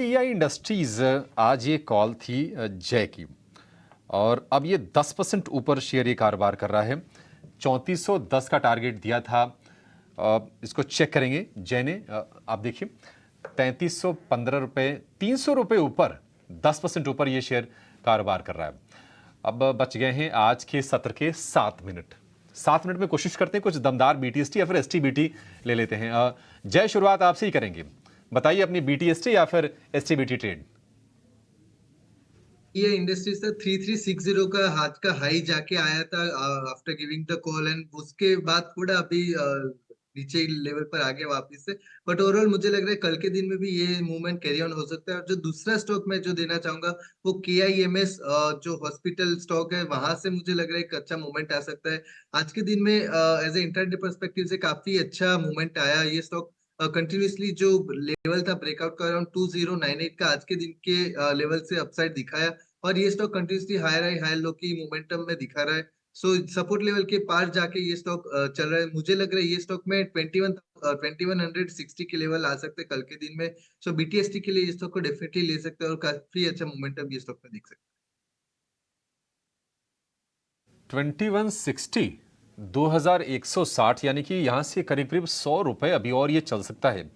AI industries आज ये call थी जय की और अब ये 10% ऊपर शेयर ये कारोबार कर रहा है। 3410 का टारगेट दिया था। इसको चेक करेंगे जय ने। आप देखिए 3315 रुपये, 300 रुपये ऊपर, 10% ऊपर ये शेयर कारोबार कर रहा है। अब बच गए हैं आज के सत्र के 7 मिनट। 7 मिनट में कोशिश करते हैं कुछ दमदार बीटीएसटी या फिर एसटीबीटी ले लेते हैं। जय, शुरुआत आपसे ही करेंगे। बताइए अपनी बीटीएसटी या फिर एसटीबीटी ट्रेड। ये इंडस्ट्रीज था 3360 का हाथ का हाई जाके आया था after giving the call, and उसके बाद थोड़ा अभी नीचे लेवल पर आ गया वापस से। बट ओवरऑल मुझे लग रहा है कल के दिन में भी ये मूवमेंट कैरी ऑन हो सकता है। और जो दूसरा स्टॉक मैं जो देना चाहूंगा वो KIMS, जो हॉस्पिटल स्टॉक है, वहां से मुझे लग रहा है एक अच्छा मूवमेंट आ सकता है। आज के दिन में एज ए इंटरडे पर्सपेक्टिव से काफी अच्छा मूवमेंट आया ये स्टॉक। कंटिन्यूसली जो लेवल था ब्रेकआउट का अराउंड 2098 का आज के दिन के लेवल से अपसाइड दिखाया, और ये स्टॉक कंटिन्यूसली हायर लो की मोमेंटम में दिखा रहा है। सो सपोर्ट लेवल के पार जाके ये स्टॉक चल रहा है। मुझे लग रहा है ये स्टॉक में 2160 के लेवल आ सकते हैं कल के दिन में। सो BTST के लिए ये स्टॉक को डेफिनेटली ले सकते हैं और काफी अच्छा मोमेंटम ये स्टॉक में दिख सकता है। 2160, 2160, यानी कि यहाँ से करीब करीब 100 रुपये अभी और ये चल सकता है।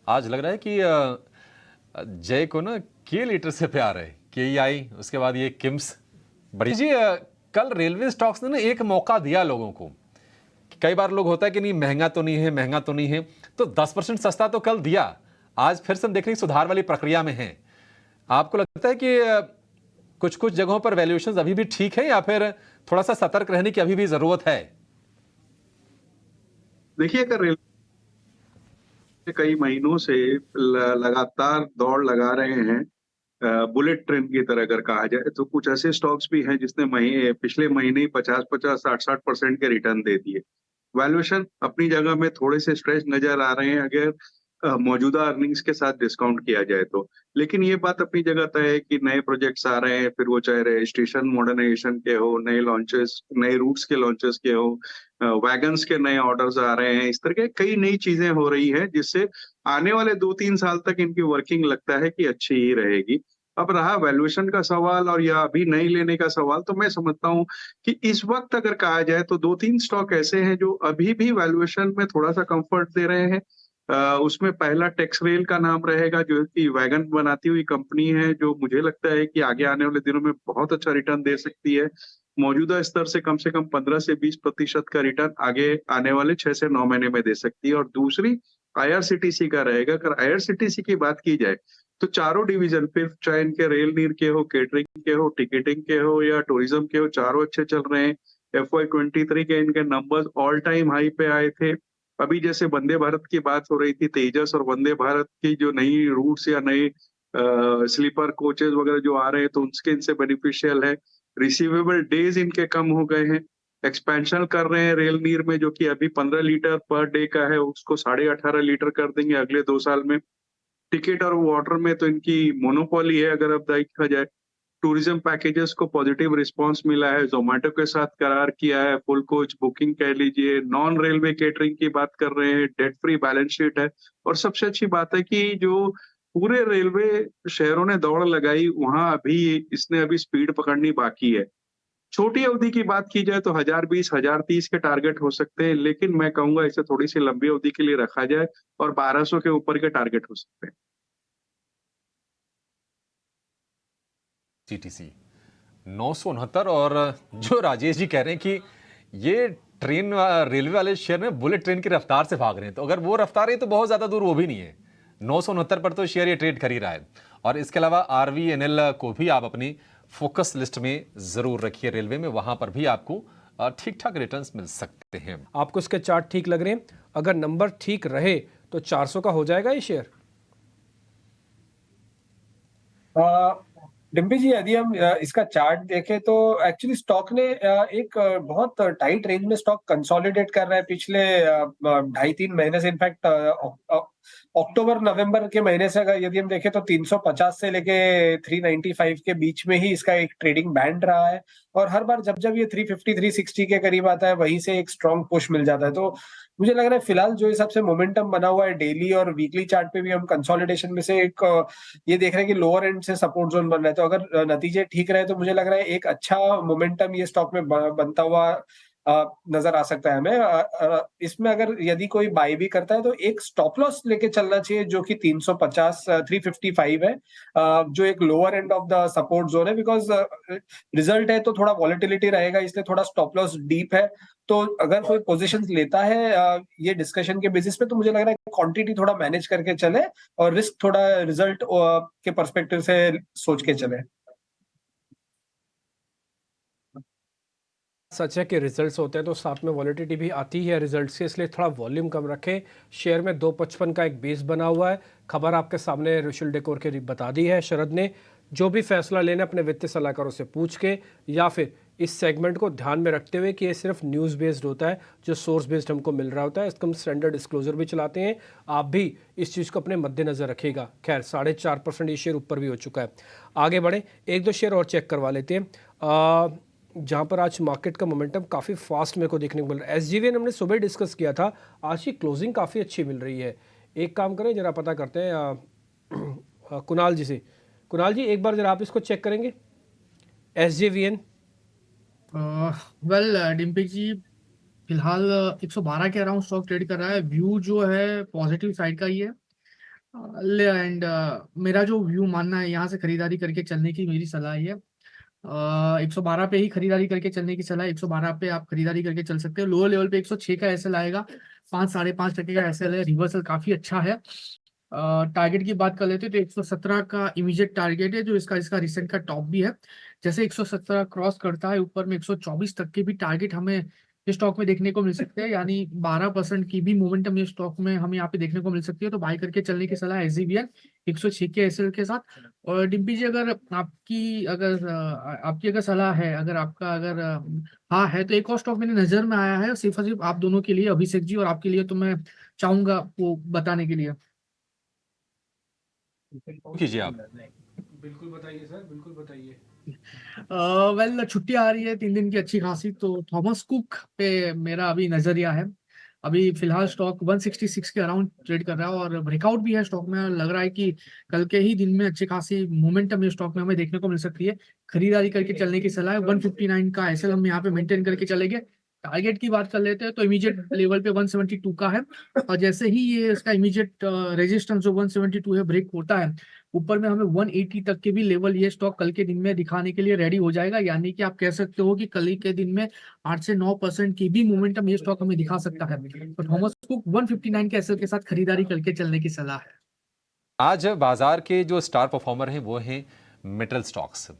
आज लग रहा है कि जय को ना के लीटर से प्यार है। KEI, उसके बाद ये किम्स। बड़ी जी, कल रेलवे स्टॉक्स ने ना एक मौका दिया लोगों को। कई बार लोग होता है कि नहीं महंगा तो नहीं है, महंगा तो नहीं है, तो 10% सस्ता तो कल दिया। आज फिर से हम देख रहे हैं सुधार वाली प्रक्रिया में है। आपको लगता है कि कुछ कुछ जगहों पर वैल्यूएशंस अभी भी ठीक है या फिर थोड़ा सा सतर्क रहने की अभी भी जरूरत है? देखिए, अगर रेलवे कई महीनों से लगातार दौड़ लगा रहे हैं बुलेट ट्रेन की तरह अगर कहा जाए, तो कुछ ऐसे स्टॉक्स भी हैं जिसने पिछले महीने 50-50, 60-60% के रिटर्न दे दिए। वैल्यूएशन अपनी जगह में थोड़े से स्ट्रेच नजर आ रहे हैं अगर मौजूदा अर्निंग्स के साथ डिस्काउंट किया जाए तो। लेकिन ये बात अपनी जगह तय है कि नए प्रोजेक्ट्स आ रहे हैं, फिर वो चाहे रजिस्ट्रेशन मॉडर्नाइजेशन के हो, नए लॉन्चेस, नए रूट्स के लॉन्चेस के हो, वैगन्स के नए ऑर्डर्स आ रहे हैं। इस तरह के कई नई चीजें हो रही हैं जिससे आने वाले 2-3 साल तक इनकी वर्किंग लगता है कि अच्छी ही रहेगी। अब रहा वैल्यूएशन का सवाल और या अभी नहीं लेने का सवाल, तो मैं समझता हूँ कि इस वक्त अगर कहा जाए तो 2-3 स्टॉक ऐसे हैं जो अभी भी वैल्यूएशन में थोड़ा-सा कम्फर्ट दे रहे हैं। उसमें पहला टेक्सरेल का नाम रहेगा जो कि वैगन बनाती हुई कंपनी है, जो मुझे लगता है कि आगे आने वाले दिनों में बहुत अच्छा रिटर्न दे सकती है। मौजूदा स्तर से कम 15 से 20% का रिटर्न आगे आने वाले 6 से 9 महीने में दे सकती है। और दूसरी IRCTC का रहेगा। अगर IRCTC की बात की जाए तो चारों डिवीजन, फिर चाहे इनके रेल नीर के हो, केटरिंग के हो, टिकटिंग के हो या टूरिज्म के हो, चारों अच्छे चल रहे हैं। FY23 के इनके नंबर्स ऑल टाइम हाई पे आए थे। अभी जैसे वंदे भारत की बात हो रही थी, तेजस और वंदे भारत की जो नई रूट्स या नए स्लीपर कोचेस वगैरह जो आ रहे हैं, तो उसके इनसे बेनिफिशियल है। रिसीवेबल डेज इनके कम हो गए हैं। एक्सपेंशन कर रहे हैं रेल नीर में, जो कि अभी 15 लीटर पर डे का है, उसको 18.5 लीटर कर देंगे अगले 2 साल में। टिकट और वाटर में तो इनकी मोनोपोली है अगर अब देखा जाए। टूरिज्म पैकेजेस को पॉजिटिव रिस्पांस मिला है, ज़ोमैटो के साथ करार किया है, फुल कोच बुकिंग कह लीजिए, नॉन रेलवे केटरिंग की बात कर रहे हैं, डेट फ्री बैलेंस शीट है। और सबसे अच्छी बात है कि जो पूरे रेलवे शहरों ने दौड़ लगाई, वहाँ अभी इसने अभी स्पीड पकड़नी बाकी है। छोटी अवधि की बात की जाए तो 1020, 1030 के टारगेट हो सकते हैं, लेकिन मैं कहूँगा इसे थोड़ी-सी लंबी अवधि के लिए रखा जाए और 1200 के ऊपर के टारगेट हो सकते हैं। TTC 969। और जो राजेश जी कह रहे हैं कि ये ट्रेन रेलवे वाले शेयर में बुलेट ट्रेन की रफ्तार से भाग रहे हैं, तो अगर वो रफ्तार है तो बहुत ज्यादा दूर वो भी नहीं है। 969 पर तो शेयर ये ट्रेड कर ही रहा है। और इसके अलावा RVNL को भी आप अपनी फोकस लिस्ट में जरूर रखिए। रेलवे में वहां पर भी आपको ठीक ठाक रिटर्न्स मिल सकते हैं। आपको इसके चार्ट ठीक लग रहे हैं? अगर नंबर ठीक रहे तो 400 का हो जाएगा ये शेयर। डिम्पी जी, यदि हम इसका चार्ट देखें तो एक्चुअली स्टॉक ने एक बहुत टाइट रेंज में स्टॉक कंसोलिडेट कर रहा है पिछले 2.5-3 महीने से। इनफैक्ट अक्टूबर नवंबर के महीने से अगर यदि हम देखें तो 350 से लेके 395 के बीच में ही इसका एक ट्रेडिंग बैंड रहा है, और हर बार जब जब ये 350 360 के करीब आता है वहीं से एक स्ट्रॉन्ग पुश मिल जाता है। तो मुझे लग रहा है फिलहाल जो हिसाब से मोमेंटम बना हुआ है डेली और वीकली चार्ट पे भी हम कंसोलिडेशन में से एक ये देख रहे हैं कि लोअर एंड से सपोर्ट जोन बन रहा है। तो अगर नतीजे ठीक रहे तो मुझे लग रहा है एक अच्छा मोमेंटम ये स्टॉक में बनता हुआ नजर आ सकता है हमें। इसमें अगर यदि कोई बाय भी करता है तो एक स्टॉप लॉस लेके चलना चाहिए जो कि 350 355 है, जो एक lower end of the support zone है, बिकॉज रिजल्ट है तो थोड़ा वॉलेटिलिटी रहेगा, इसलिए थोड़ा स्टॉप लॉस डीप है। तो अगर कोई पोजीशन लेता है ये डिस्कशन के बेसिस पे, तो मुझे लग रहा है क्वांटिटी थोड़ा मैनेज करके चले और रिस्क थोड़ा रिजल्ट के पर्सपेक्टिव से सोच के चले। सच है कि रिजल्ट्स होते हैं तो साथ में वॉलिटिलिटी भी आती है रिजल्ट्स के, इसलिए थोड़ा वॉल्यूम कम रखें। शेयर में 255 का एक बेस बना हुआ है। खबर आपके सामने रुशिल डेकोर के बता दी है शरद ने। जो भी फैसला लेना अपने वित्तीय सलाहकारों से पूछ के, या फिर इस सेगमेंट को ध्यान में रखते हुए कि ये सिर्फ न्यूज़ बेस्ड होता है, जो सोर्स बेस्ड हमको मिल रहा होता है। इसका हम स्टैंडर्ड डिस्क्लोजर भी चलाते हैं, आप भी इस चीज़ को अपने मद्देनजर रखिएगा। खैर 4.5% ये शेयर ऊपर भी हो चुका है। आगे बढ़े, एक दो शेयर और चेक करवा लेते हैं जहाँ पर आज मार्केट का मोमेंटम काफ़ी फास्ट मेरे को देखने को मिल रहा है। एसजीवीएन हमने सुबह डिस्कस किया था, आज की क्लोजिंग काफ़ी अच्छी मिल रही है। एक काम करें, जरा पता करते हैं कुणाल जी से। कुणाल जी एक बार जरा आप इसको चेक करेंगे एसजीवीएन। वेल डिम्पी जी, फिलहाल 112 के अराउंड स्टॉक ट्रेड कर रहा है। व्यू जो है पॉजिटिव साइड का ही है, एंड मेरा जो व्यू मानना है, यहाँ से खरीदारी करके चलने की मेरी सलाह है। 112 पे ही खरीदारी करके चलने की सलाह है। 112 पे आप खरीदारी करके चल सकते हो। लोअर लेवल पे 106 का एसएल आएगा, 5-5.5% का एसएल है, रिवर्सल काफी अच्छा है। टारगेट की बात कर लेते हैं तो 117 का इमीडिएट टारगेट है, जो इसका रिसेंट का टॉप भी है। जैसे 117 क्रॉस करता है, ऊपर में 124 तक के भी टारगेट हमें इस स्टॉक में देखने को मिल सकते हैं, यानी 12% की भी मोमेंटम ये स्टॉक में हमें यहाँ पे देखने को मिल सकती है। तो बाय करके चलने की सलाह एसजीवीएन 106 के एसएल के साथ। और डिम्पी जी, अगर आपकी अगर सलाह है, अगर आपका अगर हाँ है, तो एक और स्टॉक मेरी नजर में आया है, सिर्फ और सिर्फ आप दोनों के लिए, अभिषेक जी और आपके लिए, तो मैं चाहूंगा वो बताने के लिए। कीजिए आप। बिल्कुल बताइए सर, बिल्कुल बताइए। वेल छुट्टी आ रही है 3 दिन की अच्छी खासी, तो थॉमस कुक पे मेरा अभी नजरिया है। अभी फिलहाल स्टॉक 166 के अराउंड ट्रेड कर रहा है और ब्रेकआउट भी है स्टॉक में। लग रहा है कि कल के ही दिन में अच्छी खासी मोमेंटम ये स्टॉक में हमें देखने को मिल सकती है। खरीदारी करके चलने की सलाह है। 159 का एसएल हम यहाँ पे मेंटेन करके चलेंगे। टारगेट की बात कर लेते हैं तो इमीडिएट लेवल पे 172 का है, और जैसे ही ये इसका इमीडिएट रेजिस्टेंस जो 172 है ब्रेक होता है, ऊपर में हमें 180 तक के भी लेवल ये स्टॉक कल के दिन में दिखाने के लिए रेडी हो जाएगा। यानी कि आप कह सकते हो कि कल के दिन में 8 से 9% की भी मोमेंटम ये स्टॉक हमें दिखा सकता है। तो थॉमस कुक 159 के एसएल के साथ खरीदारी करके चलने की सलाह है। आज बाजार के जो स्टार परफॉर्मर हैं वो हैं metal stocks.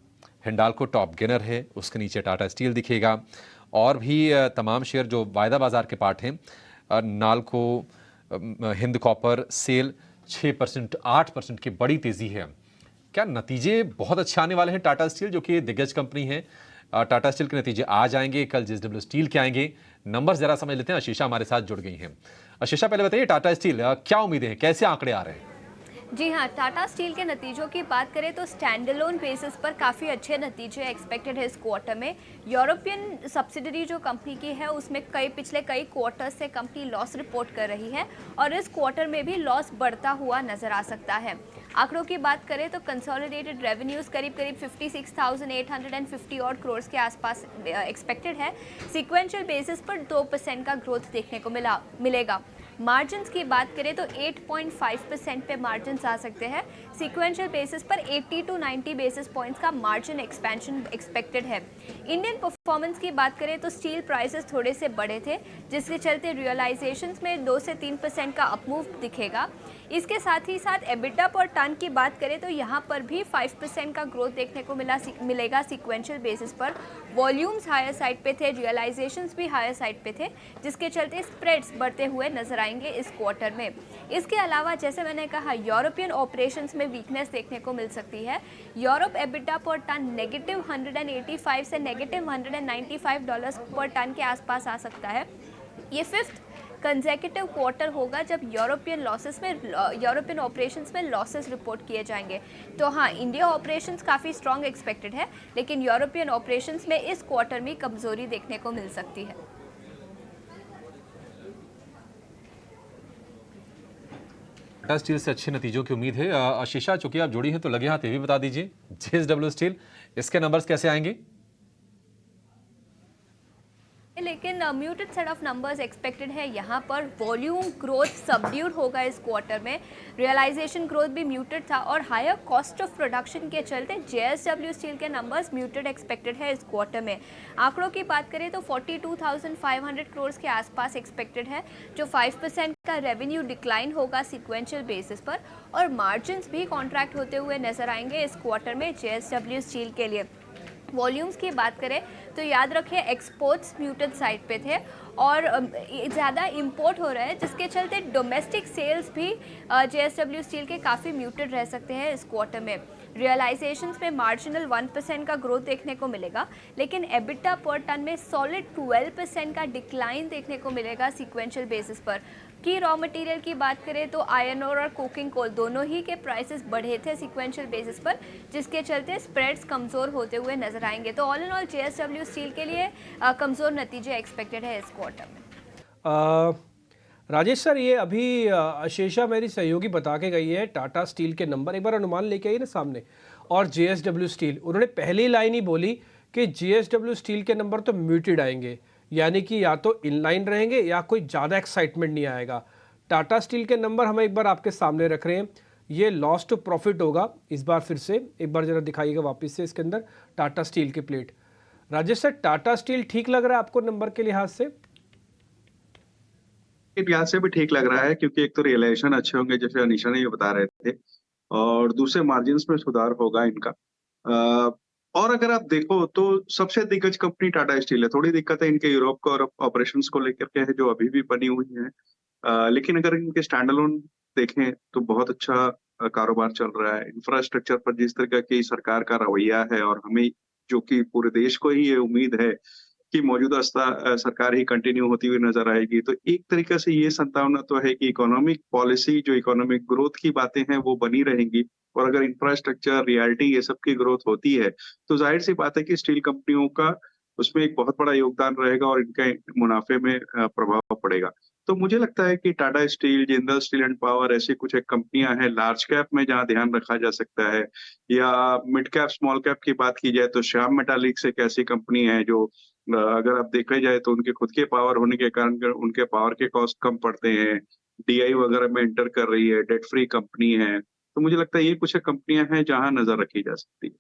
Hindalco top gainer है, उसके नीचे टाटा स्टील दिखेगा, और भी तमाम शेयर जो वायदा बाजार के पार्ट हैं। नाल्को, हिंद कॉपर, सेल 6% 8% की बड़ी तेजी है। क्या नतीजे बहुत अच्छे आने वाले हैं? टाटा स्टील जो कि दिग्गज कंपनी है, टाटा स्टील के नतीजे आज आएंगे, कल जेएसडब्ल्यू स्टील के आएंगे। नंबर्स जरा समझ लेते हैं। आशीषा हमारे साथ जुड़ गई हैं। आशीषा, पहले बताइए टाटा स्टील क्या उम्मीदें हैं, कैसे आंकड़े आ रहे हैं? जी हाँ, टाटा स्टील के नतीजों की बात करें तो स्टैंडअलोन बेसिस पर काफ़ी अच्छे नतीजे एक्सपेक्टेड है इस क्वार्टर में। यूरोपियन सब्सिडरी जो कंपनी की है उसमें पिछले कई क्वार्टर से कंपनी लॉस रिपोर्ट कर रही है, और इस क्वार्टर में भी लॉस बढ़ता हुआ नजर आ सकता है। आंकड़ों की बात करें तो कंसोलिडेटेड रेवेन्यूज़ करीब 56,850 और करोड़ के आसपास एक्सपेक्टेड है। सिक्वेंशियल बेसिस पर 2% का ग्रोथ देखने को मिलेगा। मार्जिन्स की बात करें तो 8.5% पे मार्जिन्स आ सकते हैं। सीक्वेंशियल बेसिस पर 80 to 90 बेसिस पॉइंट्स का मार्जिन एक्सपेंशन एक्सपेक्टेड है। इंडियन परफॉर्मेंस की बात करें तो स्टील प्राइसेस थोड़े से बढ़े थे, जिसके चलते रियलाइजेशंस में 2 से 3% का अपमूव दिखेगा। इसके साथ ही साथ एबिटा पर टन की बात करें तो यहाँ पर भी 5% का ग्रोथ देखने को मिलेगा सीक्वेंशियल बेसिस पर। वॉल्यूम्स हायर साइड पे थे, रियलाइजेशंस भी हायर साइड पे थे, जिसके चलते स्प्रेड्स बढ़ते हुए नजर आएंगे इस क्वार्टर में। इसके अलावा जैसे मैंने कहा, यूरोपियन ऑपरेशंस में वीकनेस देखने को मिल सकती है। यूरोप एबिटा पर टन -185 से -$195 पर टन के आसपास आ सकता है। ये 5th कंसेक्यूटिव क्वार्टर होगा जब यूरोपियन ऑपरेशंस में लॉसेस रिपोर्ट किए जाएंगे। तो हाँ, इंडिया ऑपरेशंस काफ़ी स्ट्रॉन्ग एक्सपेक्टेड है, लेकिन यूरोपियन ऑपरेशंस में इस क्वार्टर में कमज़ोरी देखने को मिल सकती है। टाटा स्टील से अच्छे नतीजों की उम्मीद है। आशीषा, चूंकि आप जुड़ी हैं तो लगे हाथ ये भी बता दीजिए, जेएसडब्ल्यू स्टील, इसके नंबर्स कैसे आएंगे? लेकिन muted set of numbers expected है यहाँ पर। वॉल्यूम ग्रोथ सबड्यूड होगा इस क्वार्टर में, रियलाइजेशन ग्रोथ भी म्यूटेड था और हायर कॉस्ट ऑफ प्रोडक्शन के चलते जेएसडब्ल्यू स्टील के नंबर्स म्यूटेड एक्सपेक्टेड है इस क्वार्टर में। आंकड़ों की बात करें तो 42,500 करोड़ के आसपास एक्सपेक्टेड है, जो 5% का रेवेन्यू डिक्लाइन होगा सिक्वेंशियल बेसिस पर, और मार्जिन्स भी कॉन्ट्रैक्ट होते हुए नजर आएंगे इस क्वार्टर में जेएसडब्ल्यू स्टील के लिए। वॉल्यूम्स की बात करें तो याद रखिए एक्सपोर्ट्स म्यूटेड साइड पे थे और ज़्यादा इंपोर्ट हो रहा है, जिसके चलते डोमेस्टिक सेल्स भी जेएसडब्ल्यू स्टील के काफ़ी म्यूटेड रह सकते हैं इस क्वार्टर में। रियलाइजेशंस में मार्जिनल 1% का ग्रोथ देखने को मिलेगा, लेकिन एबिटा पर टन में सॉलिड 12% का डिक्लाइन देखने को मिलेगा सीक्वेंशियल बेसिस पर। की रॉ मटेरियल की बात करें तो आयरन ओर और कोकिंग कोल दोनों ही के प्राइसेस बढ़े थे सीक्वेंशियल बेसिस पर, जिसके चलते स्प्रेड्स कमज़ोर होते हुए नजर आएंगे। तो all in all JSW steel के लिए कमज़ोर नतीजे एक्सपेक्टेड है इस क्वार्टर में। राजेश सर, ये अभी आशीषा मेरी सहयोगी बता के गई है टाटा स्टील के नंबर, एक बार अनुमान लेके आई ना सामने, और जेएसडब्ल्यू स्टील, उन्होंने पहली लाइन ही बोली कि जेएसडब्ल्यू स्टील के नंबर तो म्यूटेड आएंगे, यानी कि या तो इनलाइन रहेंगे या कोई ज़्यादा एक्साइटमेंट नहीं आएगा। टाटा स्टील के नंबर हम एक बार आपके सामने रख रहे हैं, ये लॉस टू प्रॉफिट होगा इस बार। फिर से एक बार जरा दिखाइएगा वापस से इसके अंदर टाटा स्टील के plate. Rajesh sir, Tata steel ठीक लग रहा है आपको नंबर के लिहाज से? लिहाज से भी ठीक लग रहा है, क्योंकि एक तो रियलाइजेशन अच्छे होंगे जैसे अनीशा ने ये बता रहे थे, और दूसरे मार्जिन्स में सुधार होगा इनका। और अगर आप देखो तो सबसे दिग्गज कंपनी टाटा स्टील है। थोड़ी दिक्कत है इनके यूरोप को और ऑपरेशंस को लेकर के है, जो अभी भी बनी हुई है। लेकिन अगर इनके स्टैंड अलोन देखें तो बहुत अच्छा कारोबार चल रहा है। इंफ्रास्ट्रक्चर पर जिस तरह की सरकार का रवैया है, और हमें जो कि पूरे देश को ही ये उम्मीद है कि मौजूदा सरकार ही कंटिन्यू होती हुई नजर आएगी, तो एक तरीके से ये संभावना तो है कि इकोनॉमिक पॉलिसी, जो इकोनॉमिक ग्रोथ की बातें हैं वो बनी रहेंगी। और अगर इंफ्रास्ट्रक्चर, रियलिटी, ये सब की ग्रोथ होती है तो जाहिर सी बात है कि स्टील कंपनियों का उसमें एक बहुत बड़ा योगदान रहेगा और इनके मुनाफे में प्रभाव पड़ेगा। तो मुझे लगता है कि Tata steel, Jindal steel and power, ऐसी कुछ एक कंपनियां हैं लार्ज कैप में जहां ध्यान रखा जा सकता है, या मिड कैप, स्मॉल कैप की बात की जाए तो श्याम मेटालिक्स एक ऐसी कंपनी है जो अगर आप देखा जाए तो उनके खुद के पावर होने के कारण उनके पावर के कॉस्ट कम पड़ते हैं, डीआई वगैरह में एंटर कर रही है, डेट फ्री कंपनी है। तो मुझे लगता है ये कुछ कंपनियां हैं जहां नजर रखी जा सकती है।